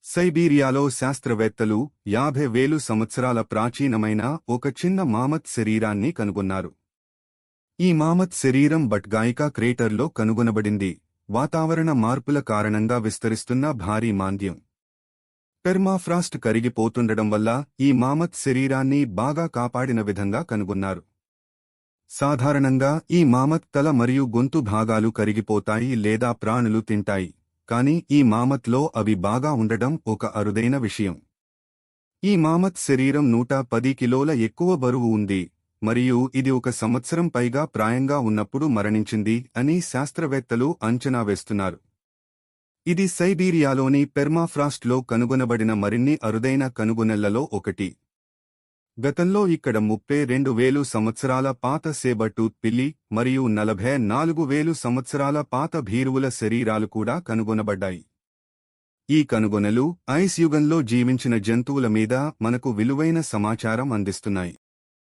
సైబీరియాలో శాస్త్రవేత్తలు 50,000 సంవత్సరాల ప్రాచీనమైన ఒక చిన్న మామత్ శరీరాన్ని కనుగొన్నారు. ఈ మామత్ శరీరం బట్గాయికా క్రేటర్లో కనుగొనబడింది. వాతావరణ మార్పుల కారణంగా విస్తరిస్తున్న భారీ మాంద్యం, పెర్మాఫ్రాస్ట్ కరిగిపోతుండడం వల్ల ఈ మామత్ శరీరాన్ని బాగా కాపాడిన విధంగా కనుగొన్నారు. సాధారణంగా ఈ మామత్ తల మరియు గొంతు భాగాలు కరిగిపోతాయి లేదా ప్రాణులు తింటాయి, కానీ ఈ మామత్లో అవి బాగా ఉండడం ఒక అరుదైన విషయం. ఈ మామత్ శరీరం 110 కిలోల ఎక్కువ బరువు ఉంది మరియు ఇది 1 సంవత్సరం పైగా ప్రాయంగా ఉన్నప్పుడు మరణించింది అని శాస్త్రవేత్తలు అంచనా వేస్తున్నారు. ఇది సైబీరియాలోని పెర్మాఫ్రాస్ట్లో కనుగొనబడిన మరిన్ని అరుదైన కనుగొనలలో ఒకటి. గతంలో ఇక్కడ 32,000 సంవత్సరాల పాత సేబర్టూత్ పిల్లి మరియు 44,000 సంవత్సరాల పాత భీరువుల శరీరాలు కూడా కనుగొనబడ్డాయి. ఈ కనుగొనలు ఐస్ యుగంలో జీవించిన జంతువుల మీద మనకు విలువైన సమాచారం అందిస్తున్నాయి.